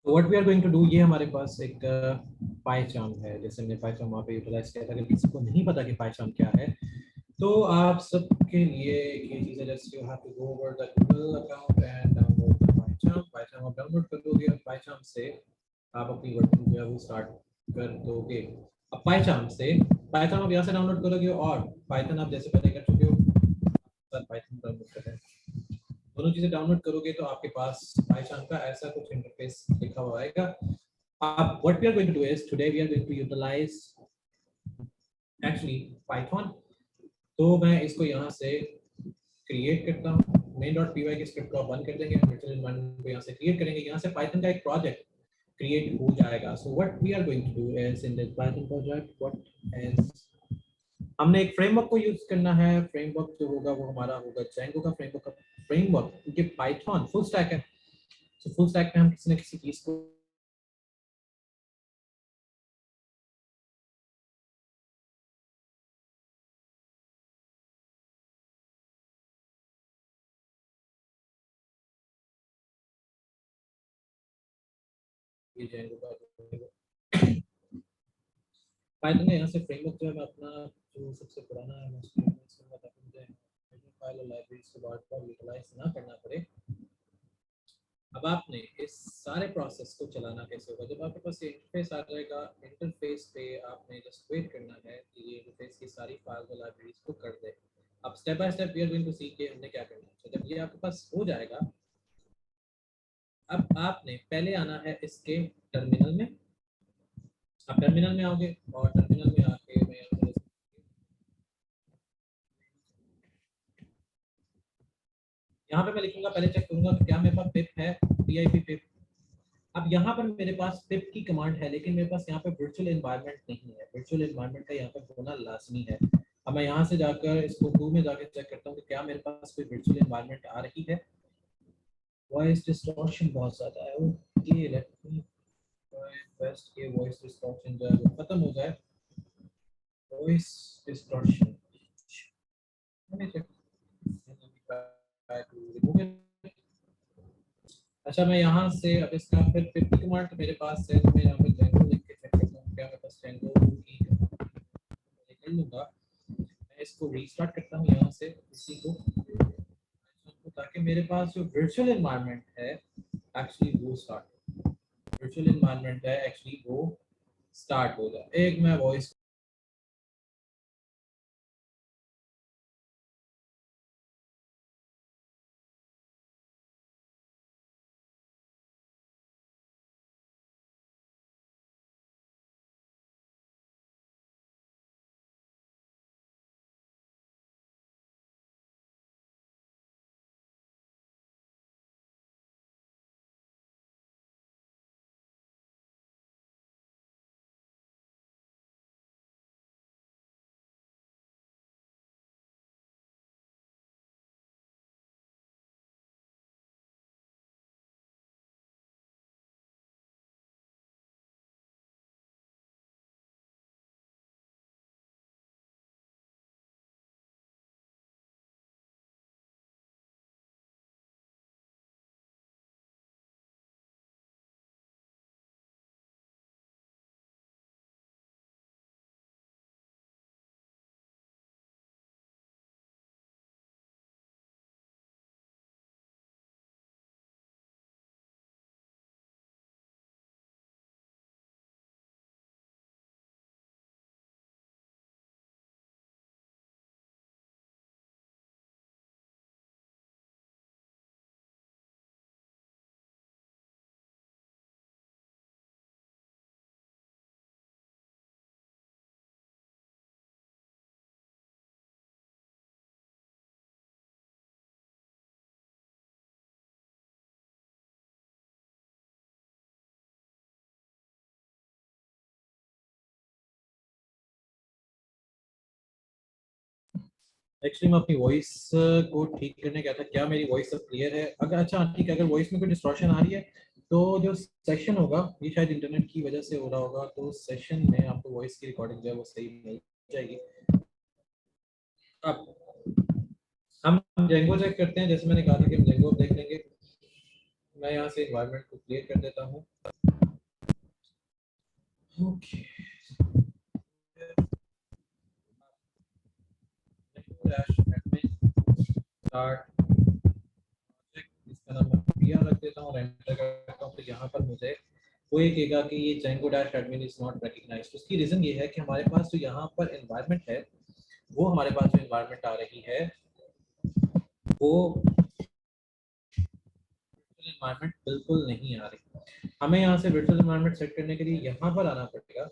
What we are going to do, ये हमारे पास एक पाइचार्म है। जैसे मैंने पाइचार्म वहाँ पे यूटिलाइज किया था। अगर किसी को नहीं पता कि पाइचार्म क्या है, तो आप सबके लिए ये चीज़ है, just you have to go over the Google account and download the PyCharm. PyCharm आप डाउनलोड कर दोगे और पाइचार्म से आप अपनी वर्किंग जो है वो स्टार्ट कर दोगे। अब पाइचार्म आप यहाँ से डाउनलोड करोगे और पाइथन आप जैसे पहले कर चुके हो, पाइथन डाउनलोड कर रहे हैं, दोनों चीजें डाउनलोड करोगे तो आपके पास पाइथन का ऐसा कुछ इंटरफेस लिखा हुआ आएगा। आप what we are going to do is today we are going to utilize actually Python. तो मैं इसको यहाँ से क्रिएट करता हूँ। main.py की स्क्रिप्ट को आप बंद कर देंगे, वर्चुअल एनवायरनमेंट को यहाँ से क्रिएट करेंगे, यहाँ से पाइथन का एक प्रोजेक्ट क्रिएट हो जाएगा। So what we are going to do is in this Python project, what is, हमने एक फ्रेमवर्क को यूज करना है। फ्रेमवर्क जो होगा वो हमारा होगा Django का फ्रेमवर्क। क्योंकि पाइथन फुल स्टैक है, तो फुल स्टैक में हम किसी न किसी चीज को ये Django का पाइथन का यहाँ से फ्रेमवर्क जो है मैं अपना जो सबसे पुराना है मैं उसको यूज करूंगा, ताकि मुझे फाइल और लाइब्रेरीज को बार बार यूटिलाइज ना करना पड़े। अब आपने इस सारे प्रोसेस को चलाना कैसे होगा, जब आपके पास ये इंटरफेस आ जाएगा, इंटरफेस पे आपने जस्ट वेट करना है कि ये इंटरफेस की सारी फाइल्स और लाइब्रेरीज को कर दे। अब step by step we are going to see कि हमने क्या करना है। तो जब ये आपके पास हो जाएगा, अब आपने पहले आना है इसके टर्मिनल में। आप टर्मिनल में आओगे और टर्मिनल में आके मैं यहाँ पे मैं लिखूंगा, पहले चेक करूंगा कि क्या मेरे पास पिप है, pip पिप। अब यहाँ पर मेरे पास पिप की कमांड है, लेकिन मेरे पास यहाँ पे वर्चुअल एनवायरनमेंट नहीं है। वर्चुअल एनवायरनमेंट का यहाँ पर होना लाजमी है। अब मैं यहाँ से जाकर इसको टू में जाकर चेक करता हूँ कि क्या मेरे पास कोई वर्चुअल एनवायरनमेंट आ रही है। वॉइस डिस्टॉर्शन बहुत ज्यादा है, ओके लेट मी बेस्ट के वॉइस डिस्टॉर्शन जो है वो खत्म हो जाए। वॉइस डिस्टॉर्शन, अच्छा मैं यहाँ से अब इसका फिर 50 कमांड मेरे पास है, तो मैं यहाँ पे Django लिख के चेक करता हूँ क्या मेरे पास Django की निकल लूँगा। मैं इसको रीस्टार्ट करता हूँ यहाँ से इसी को, ताकि मेरे पास जो वर्चुअल एनवायरनमेंट है एक्चुअली वो स्टार्ट वर्चुअल एनवायरनमेंट है एक्चुअली वो स्टार्ट हो जाए। एक मैं वॉइस एक्चुअली मैं अपनी वॉइस को ठीक करने गया था। क्या मेरी वॉइस अब क्लियर है? अगर अच्छा ठीक है, अगर वॉइस में कोई डिस्टॉर्शन आ रही है तो जो सेशन होगा ये शायद इंटरनेट की वजह से हो रहा होगा, तो सेशन में आपको वॉइस की रिकॉर्डिंग जो है वो सही मिल जाएगी। अब हम Django चेक करते हैं, जैसे मैंने कहा था कि हम Django देख लेंगे। मैं यहाँ से इन्वायरमेंट को क्लियर कर देता हूँ। ओके स्टार्ट प्रोजेक्ट, इसका नाम मैं प्रिया रख देता हूँ और एंटर करता हूँ। तो यहाँ पर मुझे वो ये कहेगा कि ये Django Dash admin is not recognized। उसकी रीजन ये है कि हमारे पास जो यहाँ पर एनवायरनमेंट है, वो हमारे पास जो एनवायरनमेंट आ रही है वो एनवायरनमेंट बिल्कुल नहीं आ रही। हमें यहाँ से वर्चुअल एनवायरनमेंट सेट करने के लिए यहाँ पर आना पड़ेगा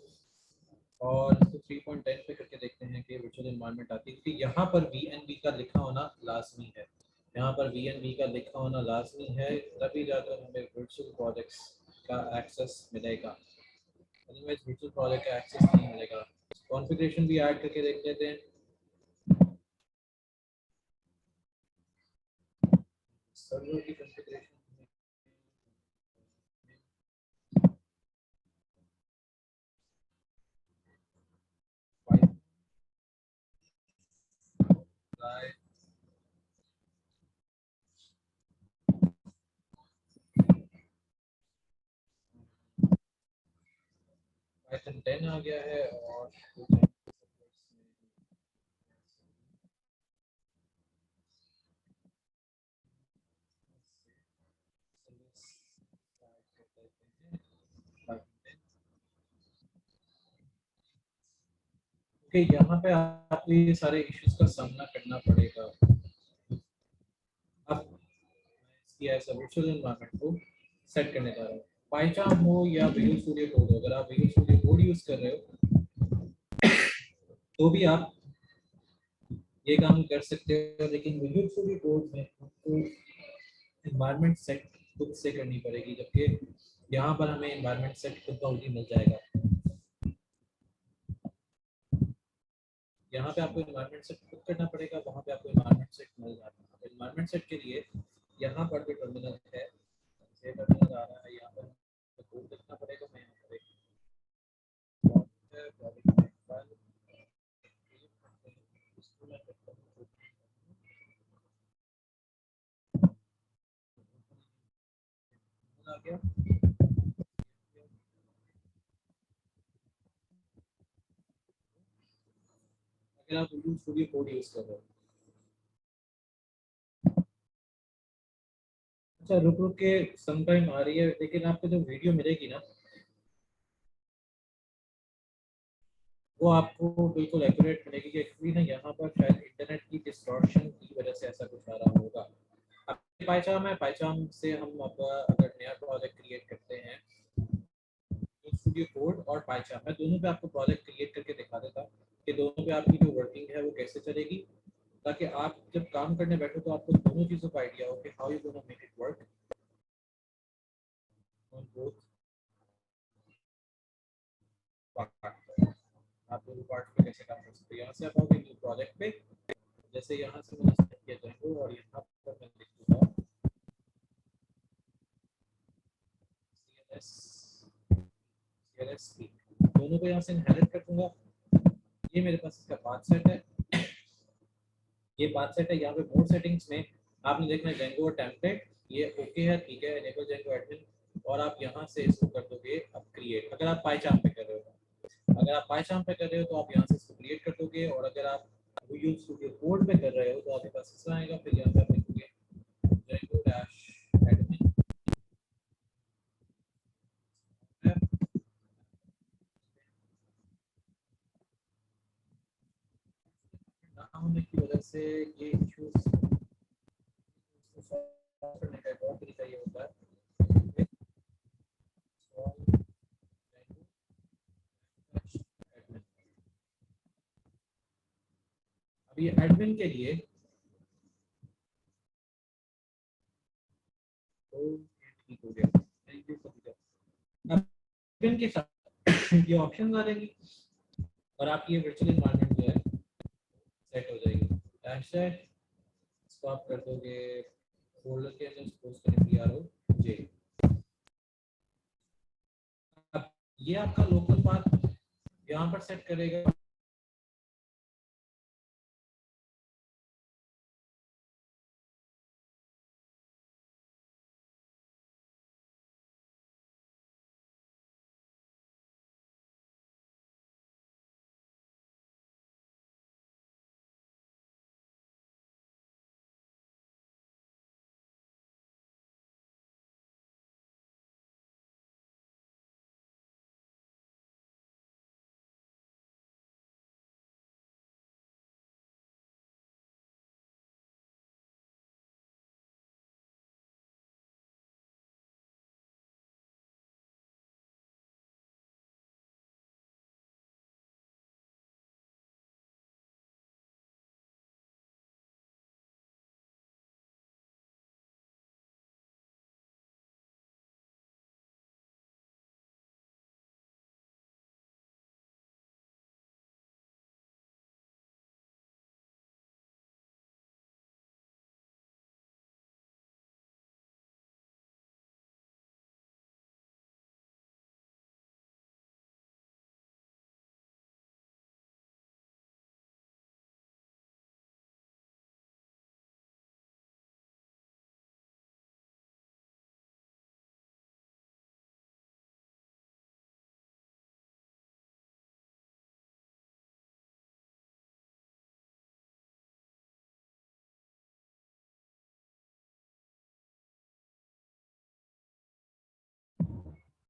और इसको 3.10 पे करके देखते हैं कि वर्चुअल एनवायरनमेंट आती है। क्योंकि यहाँ पर VNV का लिखा होना लाजमी है, यहाँ पर VNV का लिखा होना लाजमी है, तभी जाकर हमें वर्चुअल प्रोजेक्ट्स का एक्सेस मिलेगा, अदरवाइज वर्चुअल प्रोजेक्ट का एक्सेस नहीं मिलेगा। कॉन्फ़िगरेशन भी ऐड करके देख लेते हैं। सर्वर की कॉन्फ़िगरेशन पाइथन 10 आ गया है और ओके, यहाँ पे आपको ये सारे इश्यूज का सामना करना पड़ेगा। अब इसकी ऐसा वर्चुअल एनवायरनमेंट को सेट करने जा रहा हूँ। पाइथन हो या विजुअल स्टूडियो कोड हो, अगर आप विजुअल स्टूडियो कोड यूज कर रहे हो तो भी आप ये काम कर सकते हो, लेकिन विजुअल स्टूडियो कोड में आपको एनवायरनमेंट सेट खुद से करनी पड़ेगी, जबकि यहाँ पर हमें एनवायरनमेंट सेट खुद का ही मिल जाएगा। यहाँ पे आपको एनवायरनमेंट सेट खुद करना पड़ेगा, वहाँ पे आपको एनवायरनमेंट सेट मिल जाएगा। अब एनवायरनमेंट सेट के लिए यहाँ पर जो टर्मिनल है, ये टर्मिनल आ रहा है, यहाँ पर तो कोड लिखना पड़ेगा। मैं यहाँ पर आ गया। अगर आप विजुअल स्टूडियो कोड यूज कर रहे हो, अच्छा रुक रुक के सम टाइम आ रही है, लेकिन आपको जो वीडियो मिलेगी ना वो आपको बिल्कुल एक्यूरेट मिलेगी। कि एक्चुअली ना यहाँ पर शायद इंटरनेट की डिस्टॉर्शन की वजह से ऐसा कुछ आ रहा होगा। अब पाइथन है, पाइथन से हम अब अगर नया प्रोजेक्ट क्रिएट करते हैं, स्टूडियो कोड और पाइथन, मैं दोनों पे आपको प्रोजेक्ट क्रिएट करके दिखा देता हूँ कि दोनों पे आपकी जो वर्किंग है वो कैसे चलेगी, ताकि आप जब काम करने बैठो तो आपको दोनों चीज़ों का आइडिया हो कि how you gonna make it work on both part. आप दोनों पार्ट पे कैसे काम कर सकते हो। यहाँ से आप आओगे न्यू प्रोजेक्ट पे, जैसे यहाँ से मैंने सेलेक्ट किया जाएंगे और यहाँ पर मैं लिख दूंगा CLS, दोनों को यहाँ से इनहेरिट कर दूंगा। ये मेरे पास इसका पाथ सेट है, ये बात सेट है। यहाँ पे मोड सेटिंग्स में आपने देखना है जेंगो और टेम्पलेट, ये ओके है, ठीक है, एनेबल जेंगो एडमिन, और आप यहाँ से इसको कर दोगे अब क्रिएट। अगर आप पाइचाम पे कर रहे हो, अगर आप पाइचाम पे कर रहे हो तो आप यहाँ से इसको क्रिएट कर दोगे, और अगर आप विजुअल स्टूडियो कोड पे कर रहे हो तो आपके पास इस तरह आएगा। फिर यहाँ पे आप लिखोगे जेंगो डैश एडमिन, ना होने की वजह से ये इश्यूज सॉल्व करने का एक और तरीका ये होता है, अब ये एडमिन के लिए तो ठीक हो गया, थैंक यू फॉर द। अब एडमिन के साथ ये ऑप्शंस आ जाएंगी और आपकी ये वर्चुअल एनवायरनमेंट जो है सेट हो जाएगी। डैश सेट, इसको आप कर दोगे फोल्डर के अंदर, सपोज करें PROJ। अब ये आपका लोकल पाथ यहाँ पर सेट करेगा।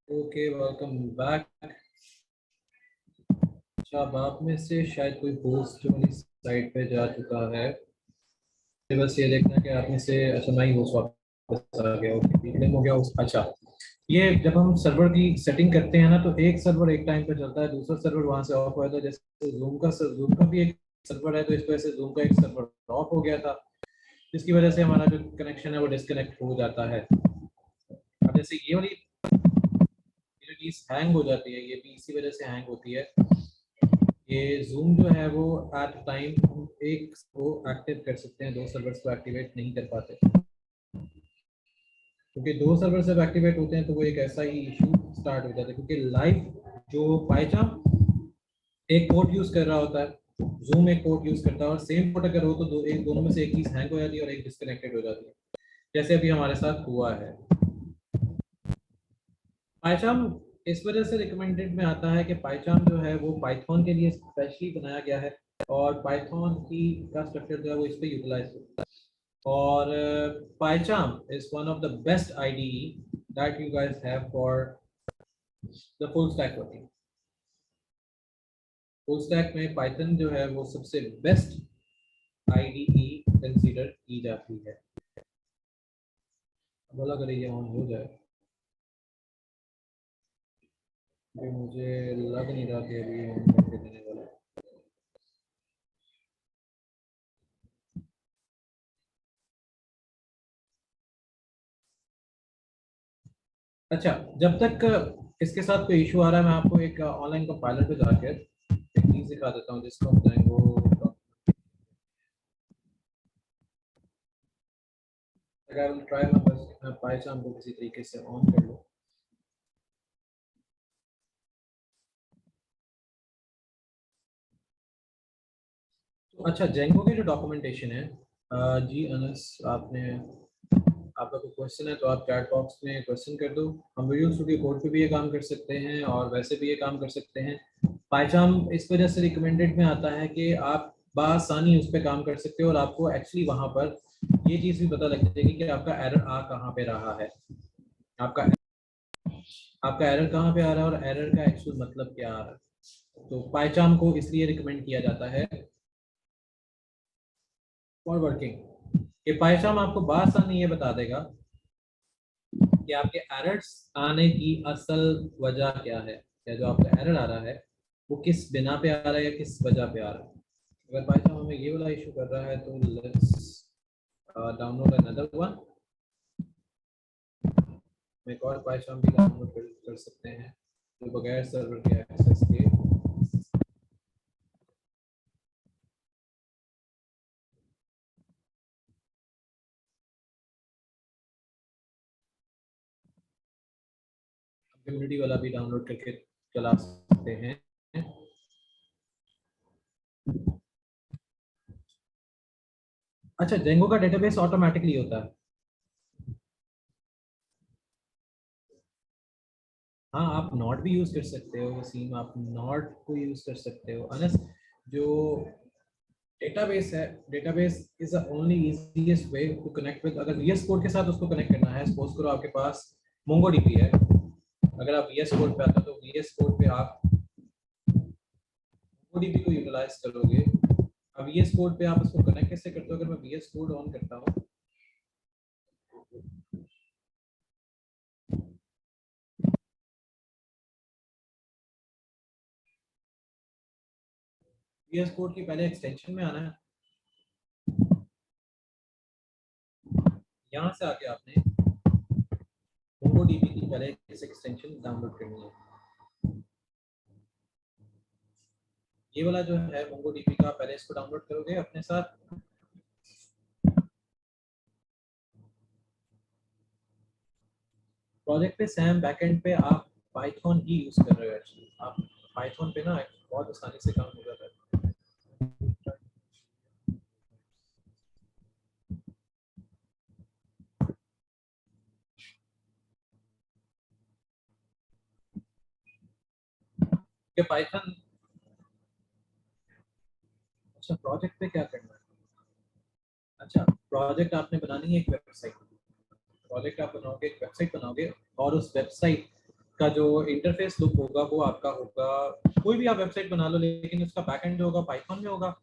Okay, welcome back. अच्छा, अब आप में से शायद कोई पोस्ट मेरी साइट पे जा चुका है। मुझे बस ये देखना कि आप में से, अच्छा मैं ही होस्ट वापस आ गया। ओके, क्लेम हो गया अच्छा, ये जब हम सर्वर की सेटिंग करते हैं ना, तो एक सर्वर एक टाइम पे चलता है, दूसरा सर्वर वहां से ऑफ हो जाता है। जैसे जूम का भी एक सर्वर है, तो इस वजह से जूम का एक सर्वर ऑफ हो गया था, जिसकी वजह से हमारा जो कनेक्शन है वो डिस्कनेक्ट हो जाता है। अब जैसे ये वाली चीज हैंग हो जाती है, ये भी इसी वजह से हैंग होती है। ये जूम जो है वो एट टाइम हम एक को एक्टिव कर सकते हैं, दो सर्वर्स को एक्टिवेट नहीं कर पाते, क्योंकि दो सर्वर जब एक्टिवेट होते हैं तो वो एक ऐसा ही इशू स्टार्ट हो जाता है, क्योंकि लाइव जो पाइचाम एक पोर्ट यूज कर रहा होता है, जूम एक पोर्ट यूज करता है, और सेम पोर्ट अगर हो तो दोनों में से एक चीज हैंग हो जाती है और एक डिस्कनेक्टेड हो जाती है, जैसे अभी हमारे साथ हुआ है। पाइचाम इस वजह से रिकमेंडेड में आता है कि पाइचाम जो है वो पाइथन के लिए स्पेशली बनाया गया है, और पाइथन की का स्ट्रक्चर जो है वो इस पे यूटिलाइज होता है। और PyCharm is one of the best IDE that you guys have for the full stack working. Full stack में पाइथन जो है वो सबसे बेस्ट आईडीई कंसीडर की जाती है। बोला करें ये ऑन हो जाए, ये मुझे लग नहीं रहा कि अभी ऑन करके देने वाला है। अच्छा, जब तक इसके साथ कोई इशू आ रहा है, मैं आपको एक ऑनलाइन कंपाइलर पे जाकर एक चीज दिखा देता हूँ, जिसको हम Django अगर ट्राई मैं बस पाइथन को किसी तरीके से ऑन कर लूँ। तो अच्छा, जेंगो की जो डॉक्यूमेंटेशन है, जी अनस, आपने, आपका कोई क्वेश्चन है तो आप चैट बॉक्स में क्वेश्चन कर दो। हम विजुअल स्टूडियो कोड पे भी ये काम कर सकते हैं और वैसे भी ये काम कर सकते हैं। पाइथन इस वजह से रिकमेंडेड में आता है कि आप बआसानी उस पर काम कर सकते हो, और आपको एक्चुअली वहां पर ये चीज़ भी पता लग जाएगी कि आपका एरर आ कहाँ पे रहा है, आपका आपका एरर कहाँ पे आ रहा है, और एरर का एक्चुअल मतलब क्या आ रहा है। तो पाइथन को इसलिए रिकमेंड किया जाता है फॉर वर्किंग। ये पाइथन आपको बआसानी ये बता देगा कि आपके एरर्स आने की असल वजह क्या है, या जो आपका एरर आ रहा है वो किस बिना पे आ रहा है या किस वजह पे आ रहा है। अगर पाइथन हमें ये वाला इशू कर रहा है तो लेट्स डाउनलोड अनदर वन। एक और पाइथन भी डाउनलोड कर सकते हैं जो बगैर सर्वर के एक्सेस के। कम्युनिटी वाला भी डाउनलोड करके चला सकते हैं। अच्छा, जेंगो का डेटाबेस ऑटोमेटिकली होता है। हाँ, आप नॉट भी यूज कर सकते हो वसीम, आप नॉट को यूज कर सकते हो अनस। जो डेटाबेस है, database is the only easiest way to connect with. अगर वीएस कोड के साथ उसको कनेक्ट करना है, सपोज करो आपके पास मोंगोडीबी है, अगर आप वीएस कोड पे आते हो तो वीएस कोड पे आप मोंगोडीबी को यूटिलाइज करोगे। अब वीएस कोड पे आप उसको कनेक्ट कैसे करते हो? अगर मैं वीएस कोड ऑन करता हूँ, वीएस कोड की पहले एक्सटेंशन में आना है, यहाँ से आके आपने मोंगोडीबी की पहले इस एक्सटेंशन डाउनलोड करनी है। ये वाला जो है मोंगोडीबी का, पहले इसको डाउनलोड करोगे अपने साथ। प्रोजेक्ट पे सैम बैकएंड पे आप पाइथन ही यूज कर रहे हो। एक्चुअली आप पाइथन पे ना बहुत आसानी से काम हो जाता है। कि पाइथन, अच्छा प्रोजेक्ट पे क्या करना है? अच्छा, प्रोजेक्ट आपने बनानी है एक वेबसाइट। प्रोजेक्ट आप बनाओगे, एक वेबसाइट बनाओगे, और उस वेबसाइट का जो इंटरफेस लुक होगा वो आपका होगा, कोई भी आप वेबसाइट बना लो लेकिन उसका बैकएंड जो होगा पाइथन में होगा,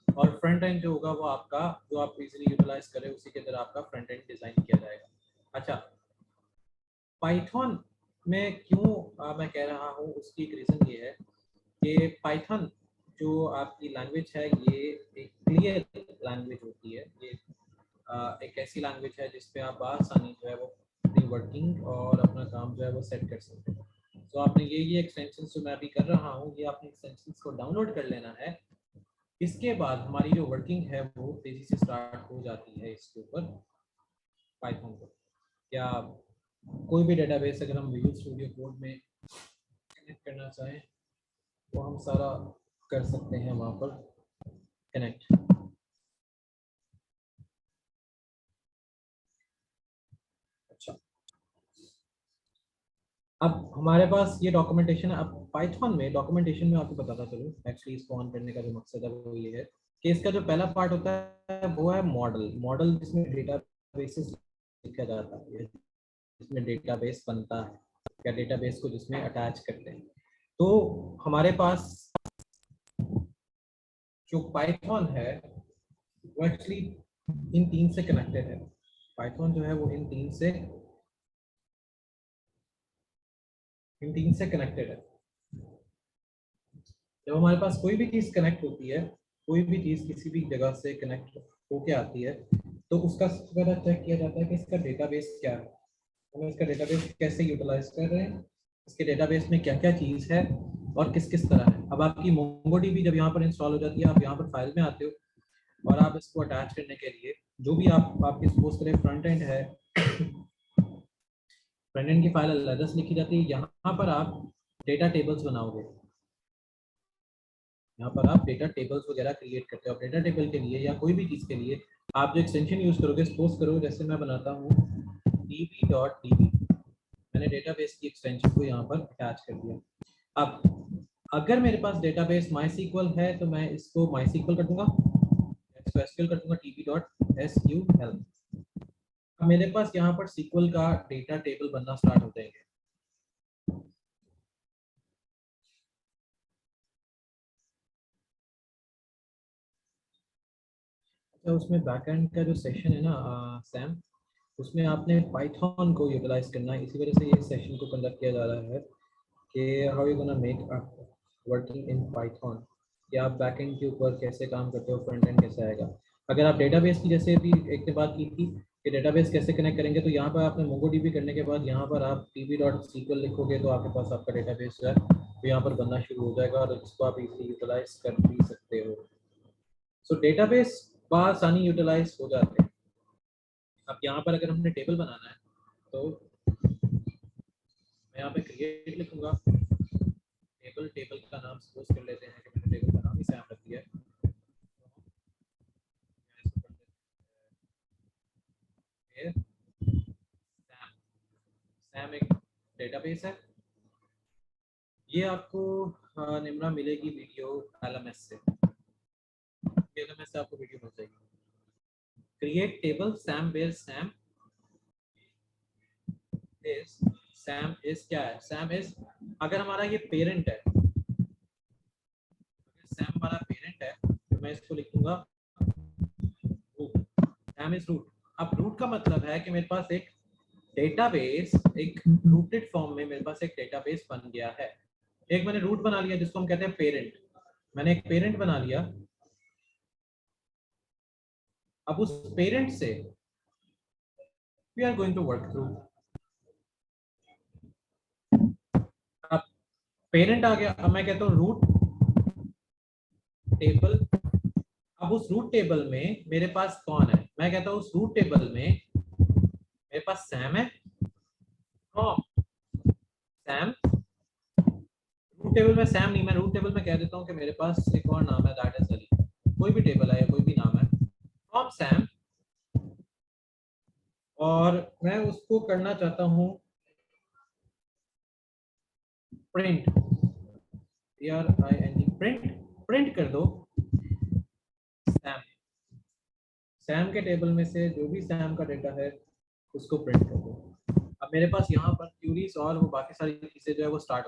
और फ्रंट एंड जो होगा वो आपका जो आप इजीली यूटिलाइज करें उसी के अंदर आपका फ्रंट एंड डिजाइन किया जाएगा। अच्छा, पाइथन में क्यों मैं कह रहा हूँ, उसकी एक रीज़न ये है कि पाइथन जो आपकी लैंग्वेज है ये एक क्लियर लैंग्वेज होती है। ये एक ऐसी लैंग्वेज है जिसपे आप आसानी जो है वो अपनी वर्किंग और अपना काम जो है वो सेट कर सकते हैं। तो आपने ये एक्सटेंशन जो मैं अभी कर रहा हूँ, ये आपने एक्सटेंशन को डाउनलोड कर लेना है। इसके बाद हमारी जो वर्किंग है वो तेज़ी से स्टार्ट हो जाती है इसके ऊपर पाइथन पर। या कोई भी डेटाबेस अगर हम विजुअल स्टूडियो कोड में कनेक्ट करना चाहें तो हम सारा कर सकते हैं वहाँ पर कनेक्ट। अच्छा, अब हमारे पास ये डॉक्यूमेंटेशन है। अब पाइथन में डॉक्यूमेंटेशन में आपको बताता चलूँ, एक्चुअली इसको ऑन करने का जो मकसद है वो ये है कि इसका जो पहला पार्ट होता है वो है मॉडल। मॉडल जिसमें डेटा बेसिस लिखा जाता है, जिसमें डेटाबेस बनता है या डेटाबेस को जिसमें अटैच करते हैं। तो हमारे पास जो पाइथन है वो एक्चुअली इन तीन से कनेक्टेड है। पाइथन जो है वो इन तीन से कनेक्टेड है। जब हमारे पास कोई भी चीज़ कनेक्ट होती है, कोई भी चीज़ किसी भी जगह से कनेक्ट होके आती है, तो उसका सबसे पहले चेक किया जाता है कि इसका डेटाबेस क्या है, हम इसका डेटाबेस कैसे यूटिलाइज कर रहे हैं, इसके डेटाबेस में क्या क्या चीज़ है और किस किस तरह है। अब आपकी मोंगोडीबी जब यहाँ पर इंस्टॉल हो जाती है, आप यहाँ पर फाइल में आते हो और आप इसको अटैच करने के लिए जो भी आपकी सपोज करें फ्रंट एंड है, फ्रंट एंड की फाइल अलग से लिखी जाती है। यहाँ पर आप डेटा टेबल्स बनाओगे, यहाँ पर आप डेटा टेबल्स वगैरह क्रिएट करते हो। डेटा टेबल के लिए या कोई भी चीज़ के लिए आप जो एक्सटेंशन यूज़ करोगे, सपोज करो जैसे मैं बनाता हूँ db.db, मैंने डेटाबेस की एक्सटेंशन को यहाँ पर अटैच कर दिया। अब अगर मेरे पास डेटाबेस माईसीक्वल है तो मैं इसको माईसीक्वल कर दूंगा, इसको एसक्यूएल कर दूंगा db.sql। अब मेरे पास यहाँ पर सीक्वल का डेटा टेबल बनना स्टार्ट हो जाएंगे। तो उसमें बैकएंड का जो सेशन है ना सैम, उसमें आपने पाइथन को यूटिलाइज करना है। इसी वजह से ये सेशन को कंडक्ट किया जा रहा है कि how you gonna make working in Python, कि आप बैकएंड के ऊपर कैसे काम करते हो, फ्रंट एंड कैसे आएगा। अगर आप डेटाबेस की जैसे भी एक ने बात की थी कि डेटाबेस कैसे कनेक्ट करेंगे, तो यहाँ पर आपने मोंगोडीबी करने के बाद यहाँ पर आप db.sql लिखोगे तो आपके पास आपका डेटाबेस जो है तो यहाँ पर बनना शुरू हो जाएगा और इसको आप इजीली यूटिलाइज कर भी सकते हो। सो डेटाबेस बआसानी यूटिलाइज हो जाते हैं। अब यहाँ पर अगर हमने टेबल बनाना है तो मैं यहाँ पे क्रिएट लिखूंगा, टेबल का नाम सपोज कर लेते हैं कि मैंने टेबल का नाम ही सैम रख दिया है। सैम, सैम एक डेटाबेस है। ये आपको निम्रा मिलेगी वीडियो एलएमएस से, एलएमएस से आपको वीडियो मिल जाएगी। Create table Sam where Sam is, Sam is क्या है, सैम इज अगर हमारा ये पेरेंट है, सैम हमारा पेरेंट है तो मैं इसको लिखूंगा रूट, सैम इज रूट। अब रूट का मतलब है कि मेरे पास एक डेटाबेस, एक रूटेड फॉर्म में मेरे पास एक डेटाबेस बन गया है। एक मैंने रूट बना लिया जिसको हम कहते हैं पेरेंट, मैंने एक पेरेंट बना लिया। अब उस पेरेंट से we are going to work through. अब पेरेंट आ गया, अब मैं कहता हूँ रूट टेबल। अब उस रूट टेबल में मेरे पास कौन है, मैं कहता हूँ उस रूट टेबल में मेरे पास सैम है। सैम रूट टेबल में सैम नहीं, मैं रूट टेबल में कह देता हूँ कि मेरे पास एक और नाम है, दैट इज अली। कोई भी टेबल है या कोई भी नाम है फ्रॉम सैम, और मैं उसको करना चाहता हूँ प्रिंट, प्रिंट, प्रिंट कर दो सैम। सैम के टेबल में से जो भी सैम का डेटा है उसको प्रिंट कर दो। अब मेरे पास यहाँ पर क्यूरीज और वो बाकी सारी चीज़ें जो है वो स्टार्ट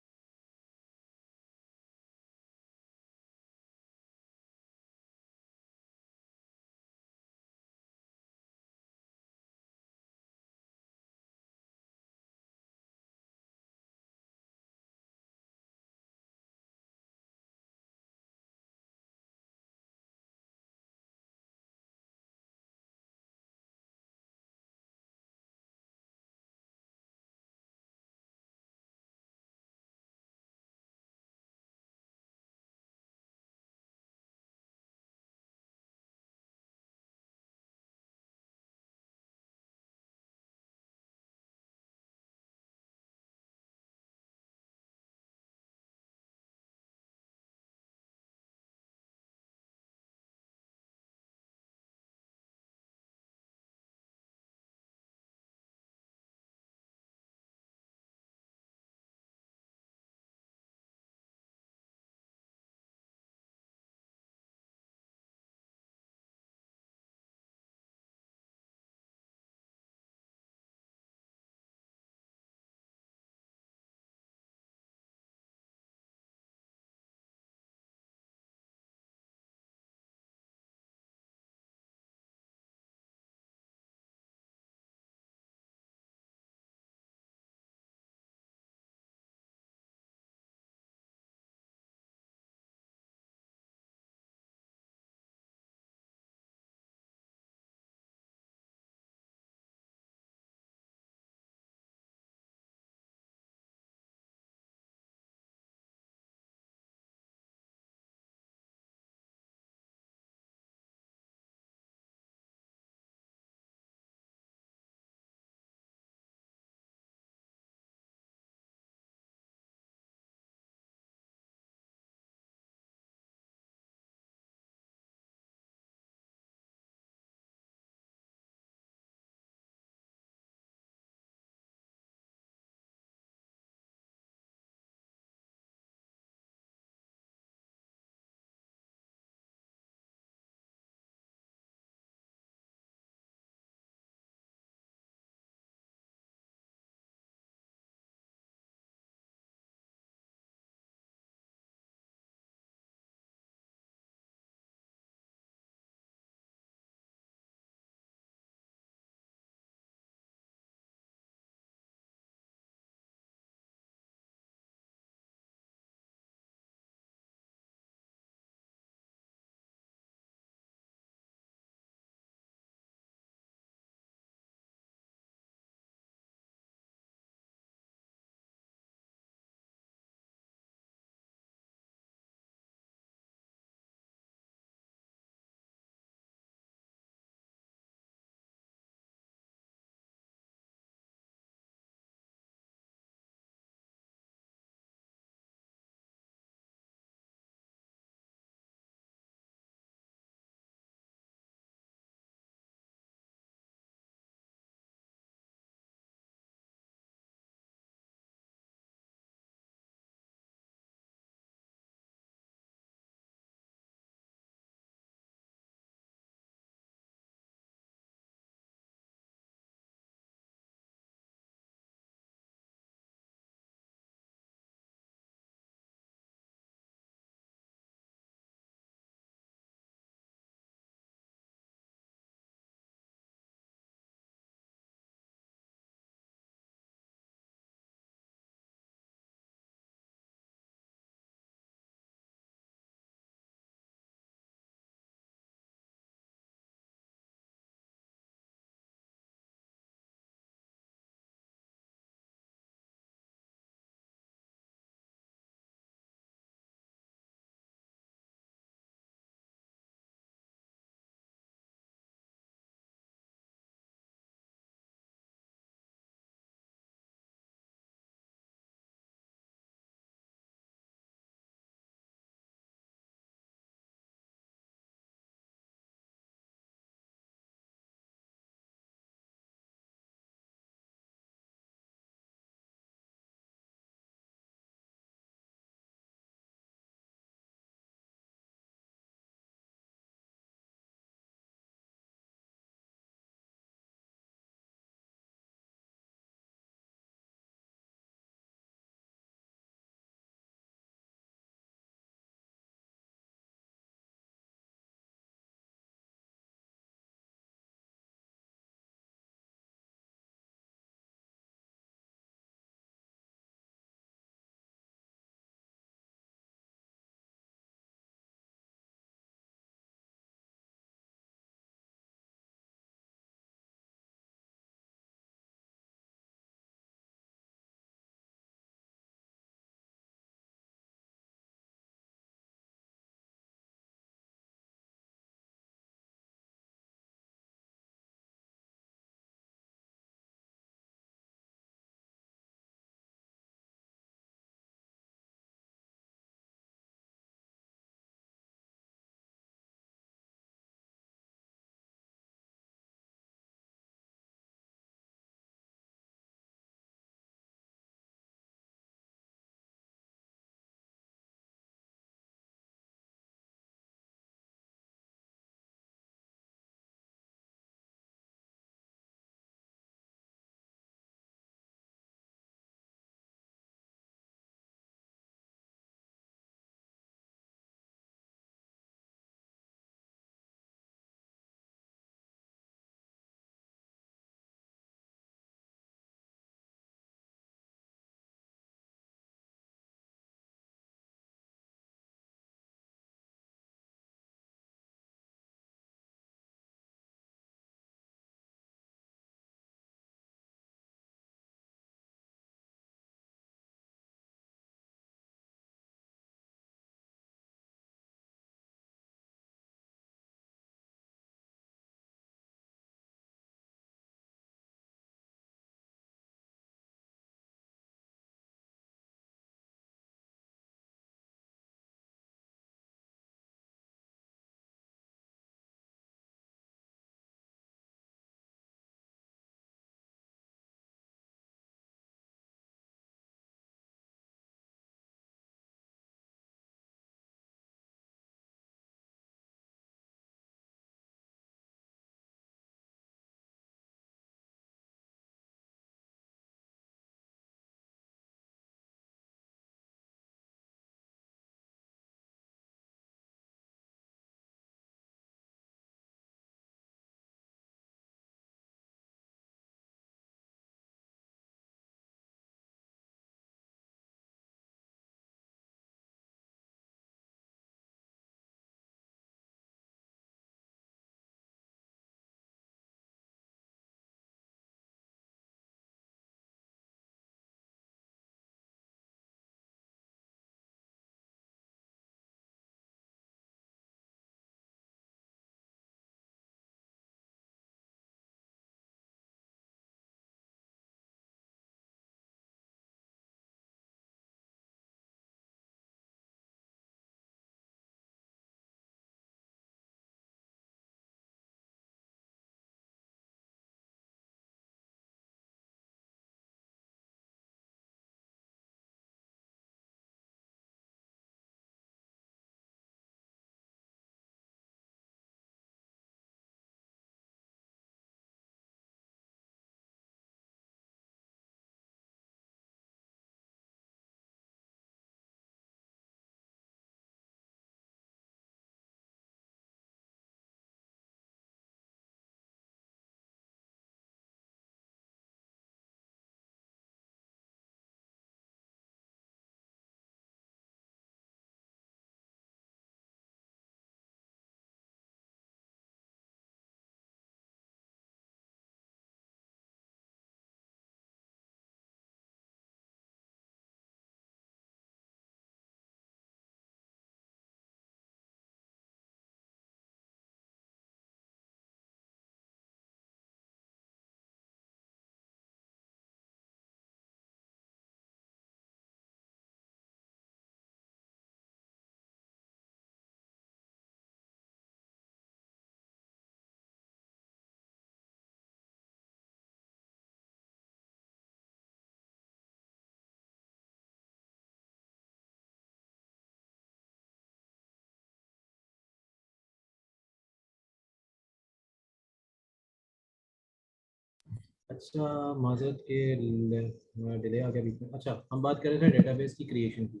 अच्छा, माजरत के डिले आ गया बीच में। अच्छा, हम बात कर रहे थे डेटाबेस की क्रिएशन की।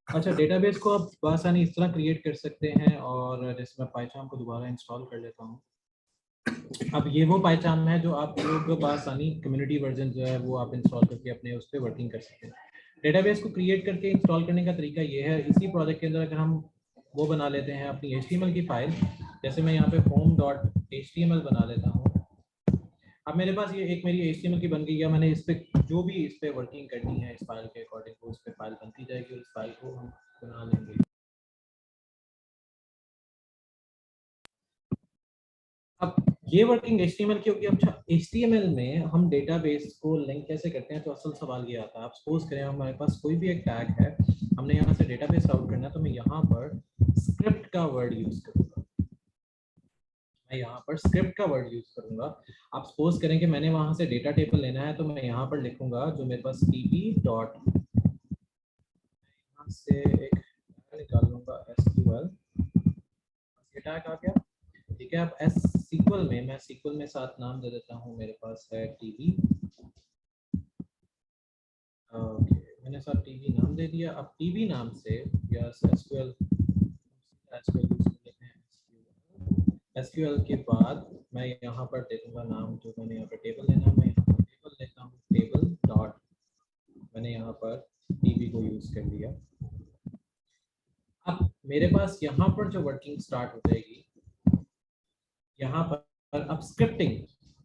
अच्छा, डेटाबेस को आप बआसानी इस तरह क्रिएट कर सकते हैं, और जैसे मैं पाइथन को दोबारा इंस्टॉल कर लेता हूँ। अब ये वो पाइथन है जो आप लोग बआसानी कम्युनिटी वर्जन जो है वो आप इंस्टॉल करके अपने उस पर वर्किंग कर सकते हैं। डेटाबेस को क्रिएट करके इंस्टॉल करने का तरीका ये है, इसी प्रोजेक्ट के अंदर अगर हम वो बना लेते हैं अपनी HTML की फाइल, जैसे मैं यहाँ पे home.html बना लेता हूँ। अब मेरे पास ये एक मेरी HTML की बन गई है। मैंने इस पे जो भी इस पे वर्किंग करनी है इस फाइल के अकॉर्डिंग, वो उस पे फाइल बनती जाएगी और इस फाइल को हम बना लेंगे। अब ये वर्किंग HTML की होगी। अच्छा, HTML में हम डेटाबेस को लिंक कैसे करते हैं, तो असल सवाल ये आता है। आप सपोज करें हमारे पास कोई भी एक टैग है, हमने यहाँ से डेटाबेस आउट करना है, तो मैं यहाँ पर स्क्रिप्ट का वर्ड यूज करूँगा। मैं यहाँ पर स्क्रिप्ट का वर्ड यूज करूंगा। आप सपोज करें कि मैंने वहां से डेटा टेबल लेना है, तो मैं यहाँ पर लिखूंगा जो मेरे पास टीपी डॉट, यहाँ से एक निकाल लूंगा SQL, ये टैग आ गया। ठीक है, अब SQL में मैं SQL में साथ नाम दे देता हूँ, मेरे पास है टीबी। ओके, मैंने साथ टीबी नाम दे दिया। अब टीबी नाम से या SQL SQL के बाद मैं यहाँ पर दे दूंगा नाम, जो मैंने यहाँ पर टेबल लेना है, मैं यहाँ पर टेबल लेता हूँ, टेबल डॉट, मैंने यहाँ पर टीबी को यूज कर लिया। अब मेरे पास यहाँ पर जो वर्किंग स्टार्ट हो जाएगी, यहाँ पर अब स्क्रिप्टिंग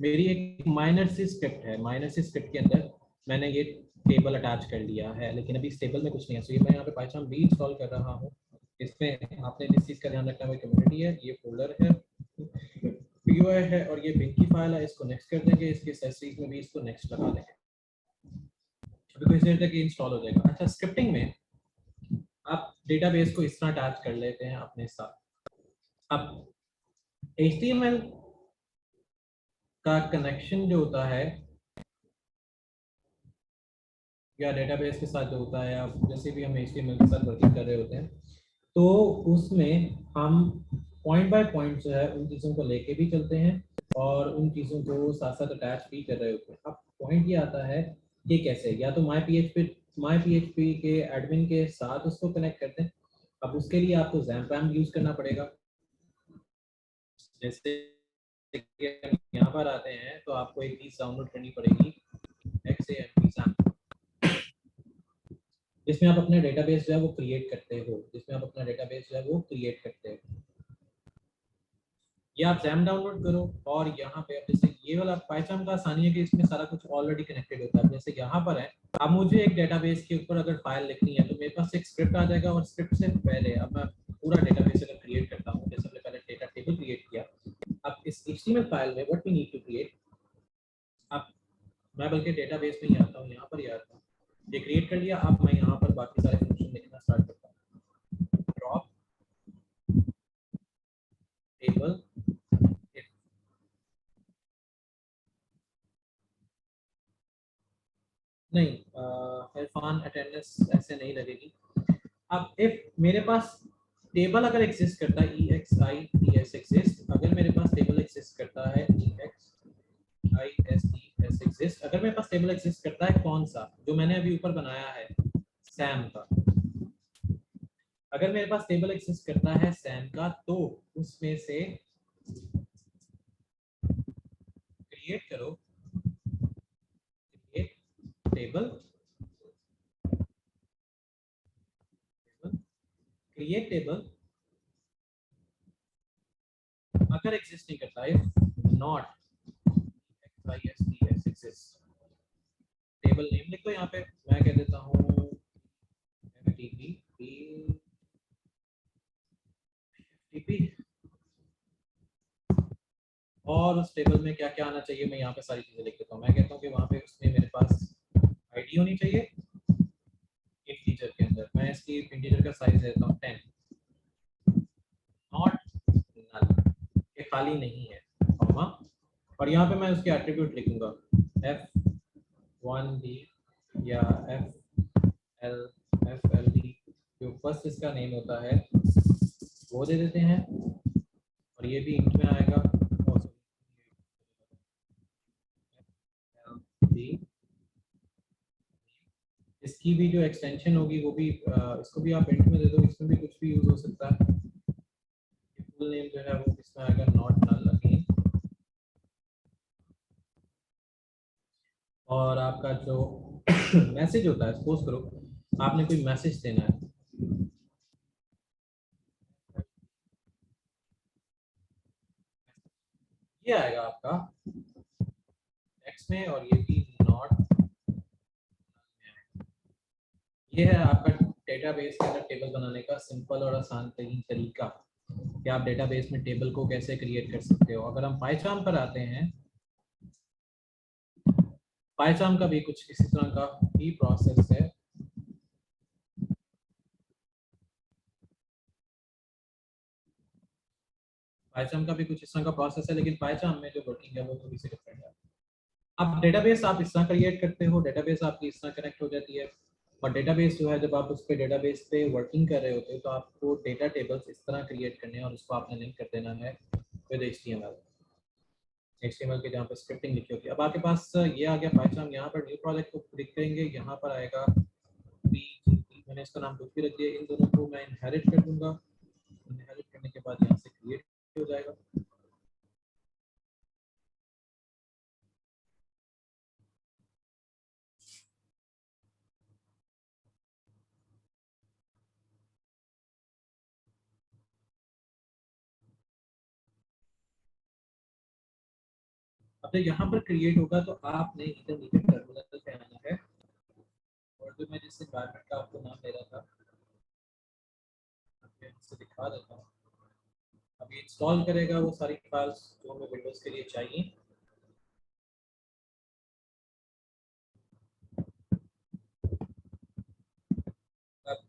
मेरी एक माइनर सी स्क्रिप्ट है। माइनर सी स्क्रिप्ट के अंदर मैंने ये टेबल अटैच कर लिया है, लेकिन अभी इस टेबल में कुछ नहीं है। सो ये मैं यहाँ पे पाइथन भी इंस्टॉल कर रहा हूँ। इसमें आपने जिस चीज़ का ध्यान रखना है, कम्युनिटी है, ये फोल्डर है, POI है, और ये बिन की फाइल है। इसको नेक्स्ट कर देंगे, इसके एक्सेसरीज में भी इसको नेक्स्ट लगा देंगे। अभी कुछ देर तक ये इंस्टॉल हो जाएगा। अच्छा, स्क्रिप्टिंग में आप डेटाबेस को इस तरह अटैच कर लेते हैं अपने साथ। अब HTML का कनेक्शन जो होता है या डेटाबेस के साथ जो होता है, आप जैसे भी हम HTML के साथ वर्किंग कर रहे होते हैं, तो उसमें हम पॉइंट बाय पॉइंट जो है उन चीज़ों को लेके भी चलते हैं और उन चीज़ों को साथ साथ अटैच भी कर रहे होते हैं। अब पॉइंट ये आता है कि कैसे, या तो माई पीएचपी के एडमिन के साथ उसको कनेक्ट करते हैं। अब उसके लिए आपको ज़ैम्पैम यूज़ करना पड़ेगा। जैसे कि हम यहाँ पर आते हैं तो आपको एक चीज़ डाउनलोड करनी पड़ेगी, XAMPP, जिसमें आप अपना डेटाबेस जो है वो क्रिएट करते हो, या आप जैम डाउनलोड करो। और यहाँ पे अब जैसे ये वाला पाइथन का आसानी है कि इसमें सारा कुछ ऑलरेडी कनेक्टेड होता है। जैसे यहाँ पर है, अब मुझे एक डेटाबेस के ऊपर अगर फाइल लिखनी है, तो मेरे पास एक स्क्रिप्ट आ जाएगा, और स्क्रिप्ट से पहले अब मैं पूरा डेटाबेस अगर क्रिएट करता हूँ, जैसे हमने पहले डेटा टेबल क्रिएट किया, अब इस HTML फाइल में what we need to create, अब मैं बल्कि डेटाबेस में ही आता हूँ, यहाँ पर ही आता हूँ, ये क्रिएट कर लिया। अब मैं यहाँ पर बाकी सारे फंक्शन लिखना स्टार्ट करता हूँ। ड्रॉप टेबल, नहीं इरफान अटेंडेंस ऐसे नहीं लगेगी। अब इफ मेरे पास टेबल अगर एग्जिस्ट करता है, EXITS एग्जिस्ट, अगर मेरे पास टेबल एग्जिस्ट करता है, EXISTS एग्जिस्ट, अगर मेरे पास टेबल एग्जिस्ट करता है, कौन सा, जो मैंने अभी ऊपर बनाया है सैम का, अगर मेरे पास टेबल एक्सेस करता है सैम का, तो उसमें से क्रिएट करो, क्रिएट टेबल, क्रिएट टेबल अगर एग्जिस्ट नहीं करता है, not XISTS exist, table name लिख दो यहाँ पे, मैं कह देता हूँ FTP, और उस टेबल में क्या क्या आना चाहिए मैं यहाँ पे सारी चीजें लिख देता हूँ। मैं कहता हूँ कि वहाँ पे उसमें मेरे पास आईडी होनी चाहिए इंटीजर के अंदर, मैं इसकी इंटीजर का साइज देता हूँ 10, नॉट नल, ये खाली नहीं है, कॉमा, और यहाँ पे मैं उसके एट्रीब्यूट लिखूंगा F1D या FLD, जो फर्स्ट इसका नेम होता है वो दे देते हैं, और ये भी इंट में आएगा। इसकी भी जो एक्सटेंशन होगी वो भी इसको भी आप इंट में दे दो, इसमें भी कुछ भी यूज हो सकता है। फुल नेम जो है वो इसमें आएगा नॉट नल अगेन। और आपका जो मैसेज होता है, सपोज करो आपने कोई मैसेज देना है, ये आएगा आपका टेक्स्ट में, और ये भी नॉट। ये है आपका डेटाबेस के अंदर टेबल बनाने का सिंपल और आसान तरीन तरीका कि आप डेटाबेस में टेबल को कैसे क्रिएट कर सकते हो। अगर हम पाइथन पर आते हैं, पाइथन का भी कुछ इसी तरह का ही प्रोसेस है। पाइथन का भी कुछ इस तरह का प्रोसेस है, लेकिन पाइथन में जो वर्किंग है वो थोड़ी सी डिफरेंट है। अब डेटाबेस आप इस तरह क्रिएट करते हो, डेटाबेस आपकी इस तरह कनेक्ट हो जाती है, और डेटाबेस जो है जब आप उस पर डेटाबेस पे वर्किंग कर रहे होते हो तो आपको डेटा टेबल्स इस तरह क्रिएट करने हैं और उसको आपने लिंक कर देना है विद HTML के जहाँ पर स्क्रिप्टिंग लिखी होती है। अब आपके पास ये आ गया पाइथन, यहाँ पर न्यू प्रोजेक्ट को क्लिक करेंगे, यहाँ पर आएगा मैंने इसका नाम कुछ भी रख दिया, इन दोनों को मैं इनहेरिट कर दूंगा। इनहेरिट करने के बाद यहाँ से क्रिएट हो जाएगा। अब जब यहाँ पर क्रिएट होगा तो आपने इधर नीचे टर्मिनल पे आना है, और जो मैं जिस एनवायरनमेंट का आपको नाम दे रहा था मैं इससे दिखा देता हूँ। अब ये इंस्टॉल करेगा वो सारी फाइल्स जो हमें विंडोज के लिए चाहिए। अब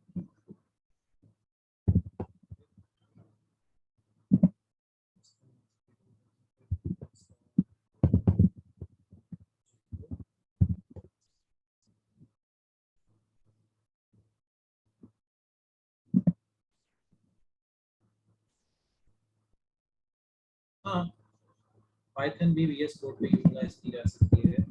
हाँ, पाइथन भी VS कोड पे यूटिलाइज की जा सकती है।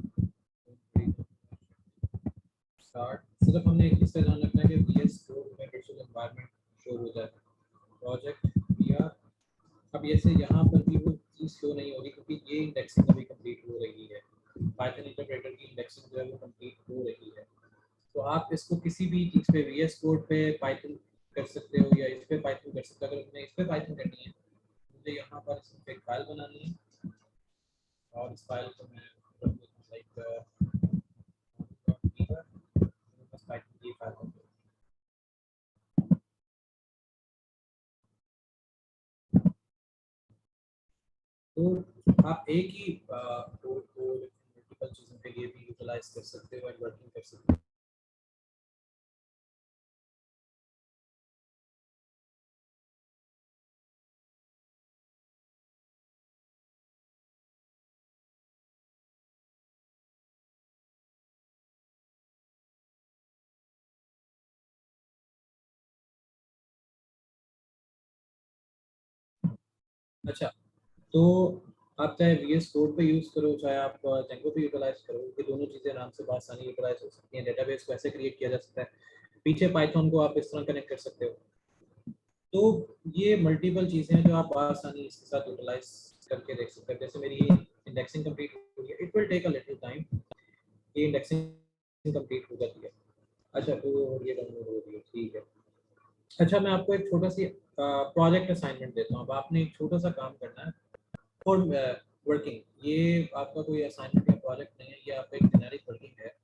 स्टार्ट, सिर्फ हमने एक चीज़ का ध्यान रखना है कि VS कोड में वर्चुअल एनवायरनमेंट शो हो जाए। प्रोजेक्ट VR, अब ऐसे यहाँ पर भी वो चीज़ शो नहीं होगी क्योंकि ये इंडेक्सिंग अभी कंप्लीट हो रही है। पाइथन इंटरप्रेटर की इंडेक्सिंग जो है वो कंप्लीट हो रही है। तो आप इसको किसी भी चीज़ पे VS कोड पे पाइथन कर सकते हो या इस पे पाइथन कर सकते हो। अगर मैं इस पे पाइथन करनी है, मुझे यहाँ पर सिर्फ एक फाइल बनानी है, और इस फाइल को मैं लाइक बस पाइथन की फाइल बन गई। तो आप एक ही कोड को मल्टीपल चीज़ों के लिए भी यूटिलाइज कर सकते हो एंड वर्किंग कर सकते हो। अच्छा, तो आप चाहे VS कोड पे यूज़ करो, चाहे आप जेंगो पे यूटिलाइज करो, ये दोनों चीज़ें आराम से आसानी यूटिलाइज हो सकती हैं। डेटाबेस को ऐसे क्रिएट किया जा सकता है, पीछे पाइथन को आप इस तरह कनेक्ट कर सकते हो। तो ये मल्टीपल चीज़ें हैं जो आप आसानी इसके साथ यूटिलाइज करके देख सकते हैं। जैसे मेरी इंडेक्सिंग कंप्लीट हो गई है, it will take a little time, ये इंडेक्सिंग कंप्लीट हो जाती है। अच्छा, तो ये डाउनलोड हो रही है, ठीक है। अच्छा, मैं आपको एक छोटा सी प्रोजेक्ट असाइनमेंट देता हूँ। अब आपने एक छोटा सा काम करना है फॉर वर्किंग। ये आपका कोई असाइनमेंट या प्रोजेक्ट नहीं है, ये आपका एक जेनेरिक वर्किंग है।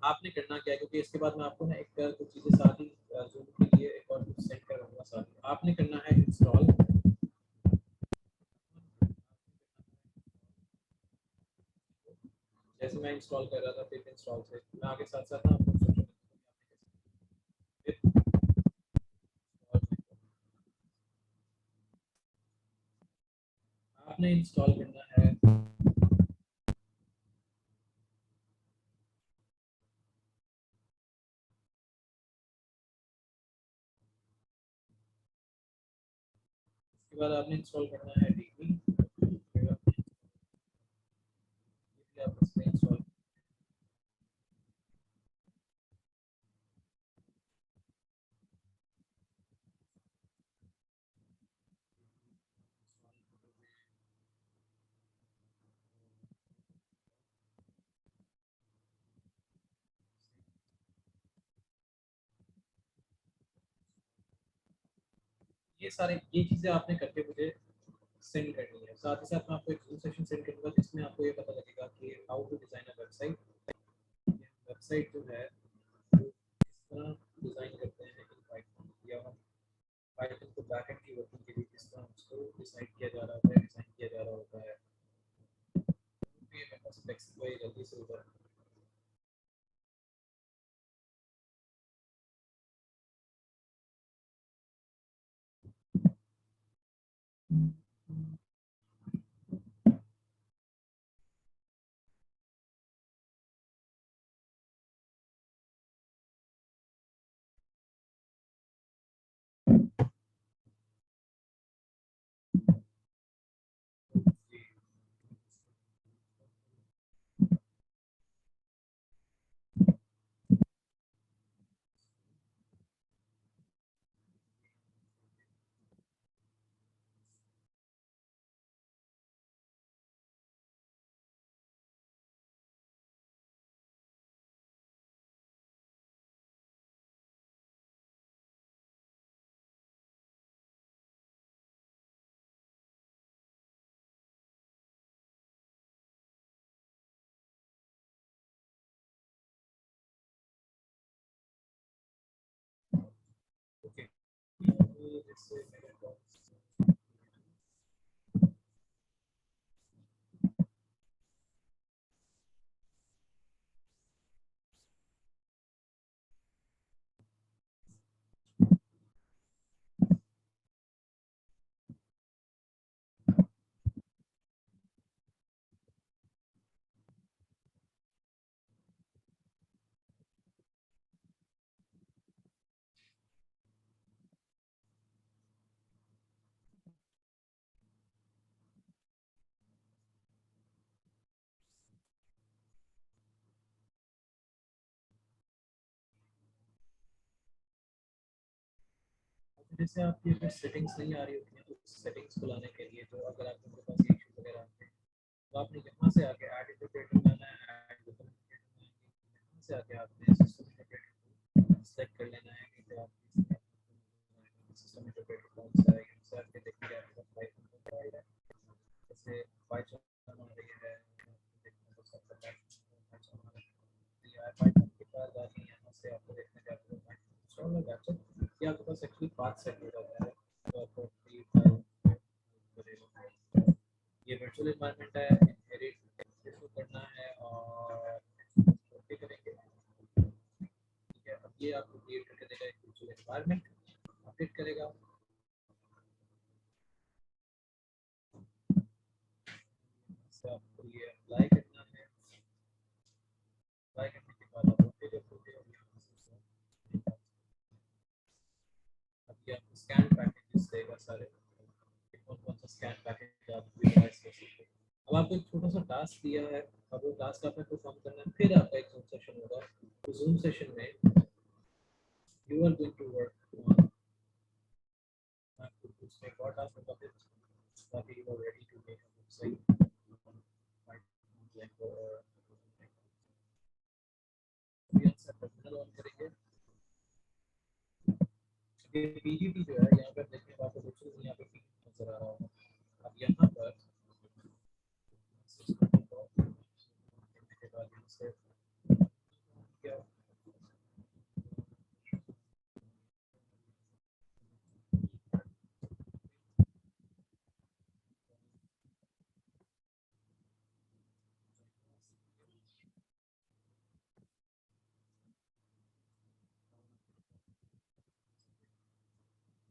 आपने करना क्या है, क्योंकि इसके बाद मैं आपको ना एक कुछ चीज़ें साथ ही जूम के लिए एक और कुछ सेंड करवाऊंगा साथ ही। आपने करना है इंस्टॉल, जैसे मैं इंस्टॉल कर रहा था फिर इंस्टॉल से मैं आगे साथ साथ ना आपको instruction देता हूँ। आपने इंस्टॉल करना है, उसके बाद आपने इंस्टॉल करना है डीबी। आप इसमें इंस्टॉल ये सारे ये चीज़ें आपने करके मुझे सेंड करनी है। साथ ही साथ मैं आपको एक जूम सेशन सेंड करूँगा जिसमें आपको ये पता लगेगा कि how to design a website. Website जो है वो किस तरह डिज़ाइन करते हैं इन पाइथन, या हम पाइथन को बैकएंड की वर्किंग के लिए किस तरह उसको डिसाइड किया जा रहा होता है, डिज़ाइन किया जा रहा होता है। ये मेरे पास फ्लेक्सिबल जल्दी से होगा। ओके, जैसे मेरे पास जैसे आपकी अगर सेटिंग्स नहीं आ रही होती हैं तो सेटिंग्स को लाने के लिए तो अगर आपके पास इशू वगैरह आते हैं तो आपने यहाँ से आके ऐड इंटरप्रेटर लाना है, ऐड डॉक्यूमेंट यहाँ से आके आपने सिस्टम इंटरप्रेटर सेलेक्ट कर लेना है कि जो आपकी सिस्टम इंटरप्रेटर कौन सा है। यहाँ से आके देखिए आपका पाइथन का फाइल है, जैसे पाइथन आ रही है, देखने को सब पता है पाइथन आ रही है, पाइथन के बाद आके यहाँ से आपको देखने जाते हैं पाइथन इंस्टॉल हो जाता है, ये आपके पास एक्चुअली पाथ सेट हो जाता है। तो आपको फ्री फाइल करेगा, ये वर्चुअल एनवायरनमेंट है, इनहेरिट इसको करना है और ओके करेंगे। ठीक है, अब ये आपको क्रिएट करके देगा एक वर्चुअल एनवायरनमेंट, अपडेट करेगा। इससे आपको ये अप्लाई करना है, अप्लाई करने के बाद आप ओके जब हो गया अब ये आपको स्कैन पैकेजेस देगा सारे, कौन कौन सा स्कैन पैकेज आप यूटिलाइज कर सकते हैं। अब आपको एक छोटा सा टास्क दिया है, अब वो टास्क आपने परफॉर्म करना है, फिर आपका एक जूम सेशन होगा। तो जूम सेशन में you are going to work on आपको दूसरे और टास्क होगा फिर ताकि you are ready to make a website और अभी आप टर्मिनल ऑन करेंगे। ये पीजीपी जो है यहाँ पर देखने को आपको कुछ यहाँ पे नजर आ रहा होगा। अब यहाँ पर सिस्टम को करने के बाद यहाँ से क्या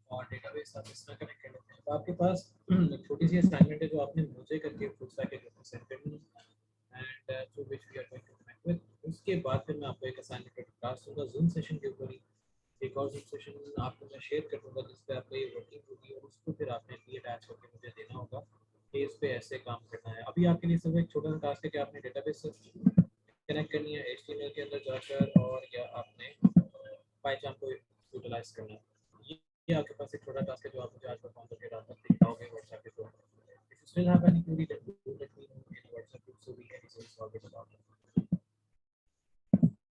और डेटाबेस आप इस तरह कनेक्ट कर लेते हैं। तो आपके पास एक छोटी सी असाइनमेंट है जो आपने मुझे करके फुल स्टैक के सेंड करनी है and through which we are going to connect with. उसके बाद फिर मैं आपको एक असाइनमेंट का टास्क दूंगा जूम सेशन के ऊपर ही। एक और जूम सेशन आपको मैं शेयर कर दूंगा जिस पे आपका ये वर्किंग होगी और उसको फिर आपने भी अटैच करके मुझे देना होगा कि इस पे ऐसे काम करना है। अभी आपके लिए सिर्फ एक छोटा सा टास्क है कि आपने डेटाबेस से कनेक्ट करनी है एचटीएमएल के अंदर जाकर, और या आपने पाइथन को यूटिलाइज करना है। ये आपके पास एक छोटा टास्क है जो आप मुझे आज परफॉर्म करके डाल सकते हैं व्हाट्सएप पे। If you still have any query